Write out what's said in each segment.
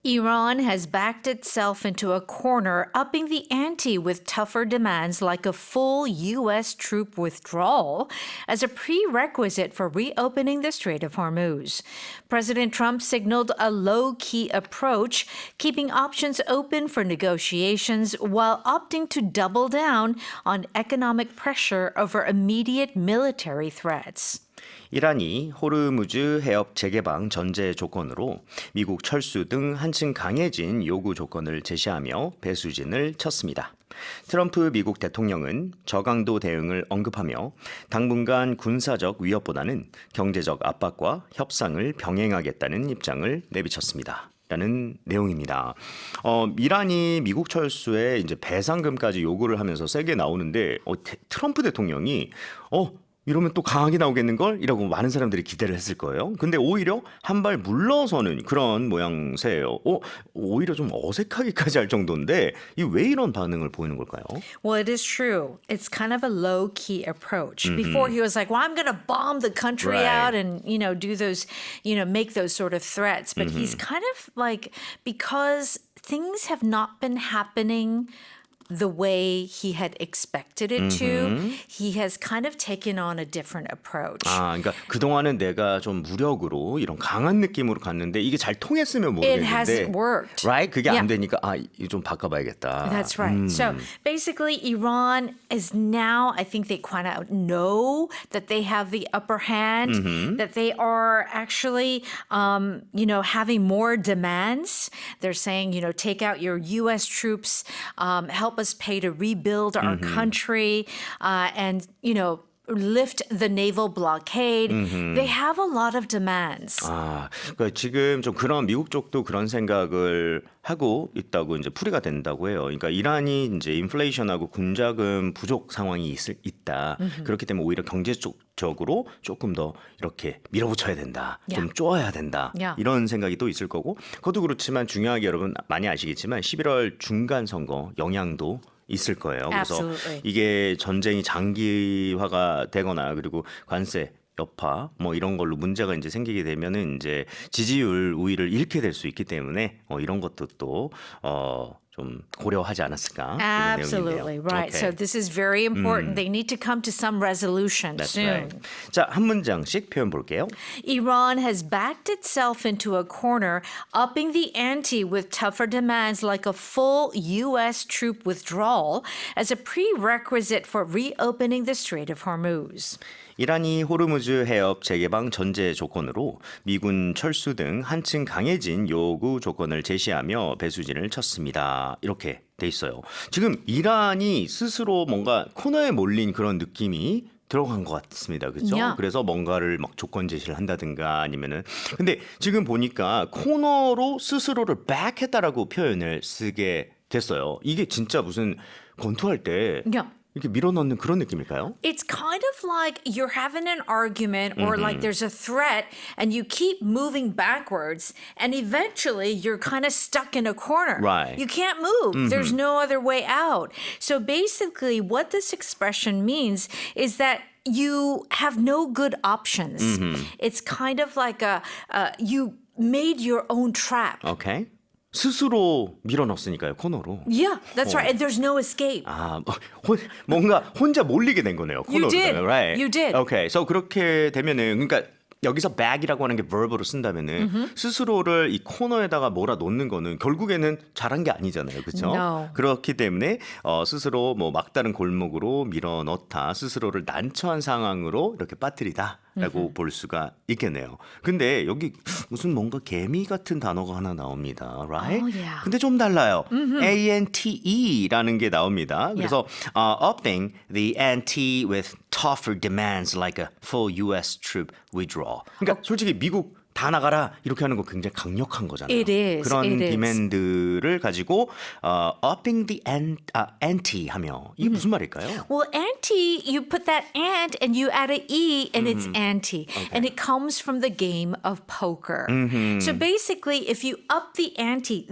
Iran has backed itself into a corner, upping the ante with tougher demands like a full U.S. troop withdrawal as a prerequisite for reopening the Strait of Hormuz. President Trump signaled a low-key approach, keeping options open for negotiations while opting to double down on economic pressure over immediate military threats. 이란이 호르무즈 해협 재개방 전제 조건으로 미국 철수 등 한층 강해진 요구 조건을 제시하며 배수진을 쳤습니다. 트럼프 미국 대통령은 저강도 대응을 언급하며 당분간 군사적 위협보다는 경제적 압박과 협상을 병행하겠다는 입장을 내비쳤습니다. 라는 내용입니다. 이란이 미국 철수에 이제 배상금까지 요구를 하면서 세게 나오는데 트럼프 대통령이 이러면 또 강하게 나오겠는걸? 이라고 많은 사람들이 기대를 했을 거예요. 근데 오히려 한 발 물러서는 그런 모양새예요. 오히려 좀 어색하기까지 할 정도인데 왜 이런 반응을 보이는 걸까요? Well, it is true. It's kind of a low-key approach. Before he was like, well, I'm going to bomb the country out and, do those, make those sort of threats. But he's kind of like, because things have not been happening the way he had expected it to, he has kind of taken on a different approach. 그러니까 그동안은 내가 좀 무력으로 이런 강한 느낌으로 갔는데 이게 잘 통했으면 It 모르겠는데 hasn't worked. Right? 그게 안 되니까 이거 좀 바꿔봐야겠다. That's right. So basically, Iran is now, I think they kind of know that they have the upper hand, that they are actually, having more demands. They're saying, take out your U.S. troops, help us pay to rebuild our country, and, lift the naval blockade. They have a lot of demands. 그러니까 지금 좀 그런 미국 쪽도 그런 생각을 하고 있다고 이제 풀이가 된다고 해요. 그러니까 이란이 이제 인플레이션하고 군자금 부족 상황이 있다. 그렇기 때문에 오히려 경제적으로 조금 더 이렇게 밀어붙여야 된다. 좀 쪼아야 된다. 이런 생각이 또 있을 거고. 그것도 그렇지만 중요하게 여러분 많이 아시겠지만 11월 중간 선거 영향도 있을 거예요. 그래서 Absolutely. 이게 전쟁이 장기화가 되거나 그리고 관세 여파 이런 걸로 문제가 이제 생기게 되면은 이제 지지율 우위를 잃게 될 수 있기 때문에 이런 것도 또 좀 고려하지 않았을까 이런 Absolutely 내용이네요. right. So this is very important. They need to come to some resolution That's soon. right. 자, 한 문장씩 표현 볼게요. Iran has backed itself into a corner, upping the ante with tougher demands like a full U.S. troop withdrawal as a prerequisite for reopening the Strait of Hormuz. 이란이 호르무즈 해협 재개방 전제 조건으로 미군 철수 등 한층 강해진 요구 조건을 제시하며 배수진을 쳤습니다. 이렇게 돼 있어요. 지금 이란이 스스로 뭔가 코너에 몰린 그런 느낌이 들어간 것 같습니다. 그렇죠? Yeah. 그래서 뭔가를 막 조건 제시를 한다든가 아니면은 근데 지금 보니까 코너로 스스로를 back했다라고 표현을 쓰게 됐어요. 이게 진짜 무슨 권투할 때 Yeah. 이렇게 밀어넣는 그런 느낌일까요? It's kind of like you're having an argument or like there's a threat and you keep moving backwards and eventually you're kind of stuck in a corner. Right. You can't move. There's no other way out. So basically what this expression means is that you have no good options. It's kind of like you made your own trap. 오케이. 스스로 밀어넣었으니까요, 코너로. Yeah, that's right. And there's no escape. 뭔가 혼자 몰리게 된 거네요, 코너로. You did. Right. You did. Okay. So 그렇게 되면은 그러니까 여기서 back이라고 하는 게 verb로 쓴다면은 스스로를 이 코너에다가 몰아놓는 거는 결국에는 잘한 게 아니잖아요, 그렇죠? No. 그렇기 때문에 스스로 막다른 골목으로 밀어넣다, 스스로를 난처한 상황으로 이렇게 빠뜨리다라고 볼 수가 있겠네요. 근데 여기 무슨 뭔가 개미 같은 단어가 하나 나옵니다, right? Oh, yeah. 근데 좀 달라요. ANTE라는 게 나옵니다. 그래서 upping the ante with tougher demands like a full U.S. troop withdrawal. 그러니까 솔직히 미국 다 나가라 이렇게 하는 거 굉장히 강력한 거잖아요. It is, 그런 it is. 디맨드를 가지고 upping the ante 하며 이게 무슨 말일까요? Well, ante, you put that and you add an E and it's ante. And it comes from the game of poker. So basically, if you up the ante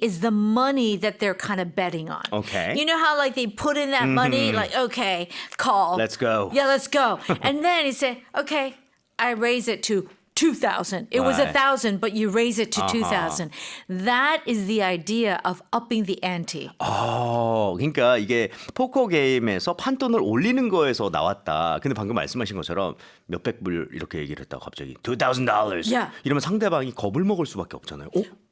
is the money that they're kind of betting on. Okay. You know how like they put in that money, like, okay, call. Let's go. Yeah, let's go. And then he said, okay, I raise it to 2,000. It was Right. 1,000, but you raise it to 2,000. That is the idea of upping the ante. 그러니까 이게 포커 게임에서 판돈을 올리는 거에서 나왔다. 근데 방금 말씀하신 것처럼 몇백 불 이렇게 얘기를 했다가 갑자기 $2,000. Yeah. 이러면 상대방이 겁을 먹을 수밖에 없잖아요.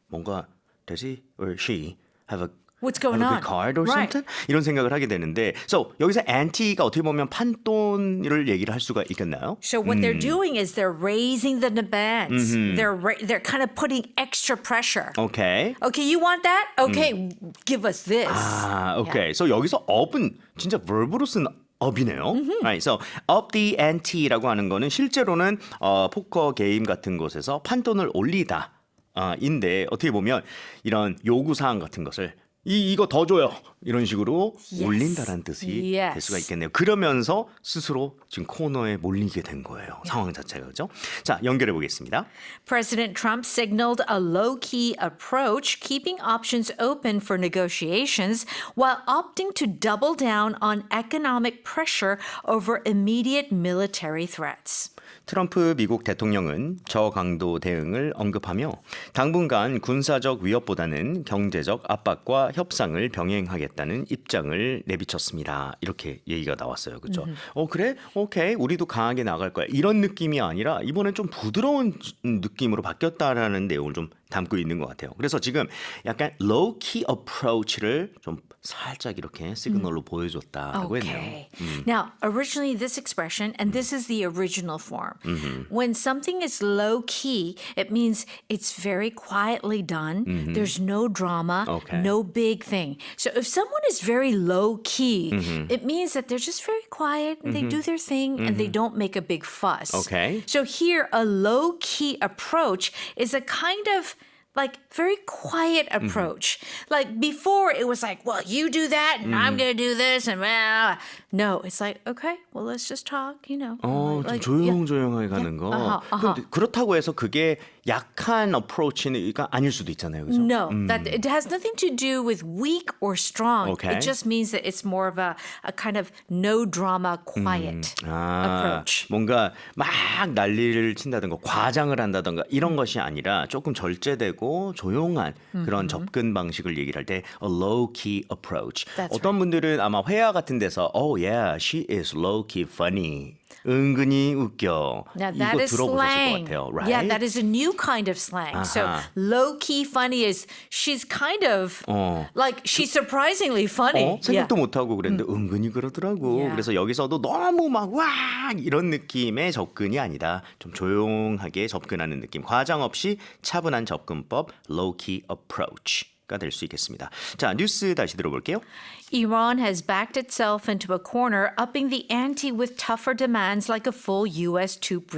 뭔가 does he or she have a What's going have a on? good card or Right. something? 이런 생각을 하게 되는데, so 여기서 anti가 어떻게 보면 판돈을 얘기를 할 수가 있겠나요? So what they're doing is they're raising the demands. They're kind of putting extra pressure. 오케이. Okay, you want that? Okay, give us this. 오케이. So 여기서 up은 진짜 verb로 쓴 up이네요. Right. So up the ante라고 하는 거는 실제로는 포커 게임 같은 곳에서 판돈을 올리다. 인데 어떻게 보면 이런 요구 사항 같은 것을 이거 더 줘요. 이런 식으로 Yes. 올린다라는 뜻이 Yes. 될 수가 있겠네요. 그러면서 스스로 지금 코너에 몰리게 된 거예요. 상황 자체가 그렇죠? 자, 연결해 보겠습니다. President Trump signaled a low-key approach, keeping options open for negotiations while opting to double down on economic pressure over immediate military threats. 트럼프 미국 대통령은 저강도 대응을 언급하며 당분간 군사적 위협보다는 경제적 압박과 협상을 병행하겠다는 입장을 내비쳤습니다. 이렇게 얘기가 나왔어요. 그렇죠? 그래? 오케이. 우리도 강하게 나갈 거야. 이런 느낌이 아니라 이번엔 좀 부드러운 느낌으로 바뀌었다라는 내용을 좀 담고 있는 것 같아요. 그래서 지금 약간 low-key approach를 좀 살짝 이렇게 시그널로 보여줬다고 했네요. Okay. Now, originally this expression, and this is the original form, when something is low key, it means it's very quietly done. There's no drama, Okay. no big thing. So if someone is very low key, it means that they're just very quiet and they do their thing and they don't make a big fuss. Okay. So here, a low key approach is a kind of like very quiet approach. Like before it was like, well, you do that and I'm going to do this and blah. No, it's like, okay, well, let's just talk, you know. 좀 like, 조용조용하게 가는 거. 근데 그렇다고 해서 그게 약한 어프로치가 아닐 수도 있잖아요. 그죠? No, that it has nothing to do with weak or strong. Okay. It just means that it's more of a kind of no drama, quiet approach. 뭔가 막 난리를 친다든가 과장을 한다든가 이런 것이 아니라 조금 절제되고 조용한 그런 접근 방식을 얘기를 할 때 a low-key approach. That's 어떤 분들은 아마 회화 같은 데서 oh yeah, she is low-key funny. 은근히 웃겨. Now 이거 that is 들어보셨을 slang. 것 같아요. Right? Yeah, that is a new kind of slang. So low key funny is she's kind of like she's surprisingly funny. 생각도 못하고 그랬는데 은근히 그러더라고. Yeah. 그래서 여기서도 너무 막 와 이런 느낌의 접근이 아니다. 좀 조용하게 접근하는 느낌. 과장 없이 차분한 접근법 low-key approach가 될 수 있겠습니다. 자, 뉴스 다시 들어볼게요. Iran has backed itself into a corner, upping the ante with tougher demands like a full U.S. troop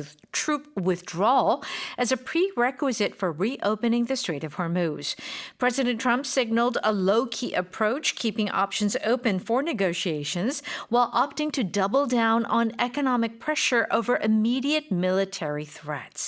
withdrawal as a prerequisite for reopening the Strait of Hormuz. President Trump signaled a low-key approach, keeping options open for negotiations, while opting to double down on economic pressure over immediate military threats.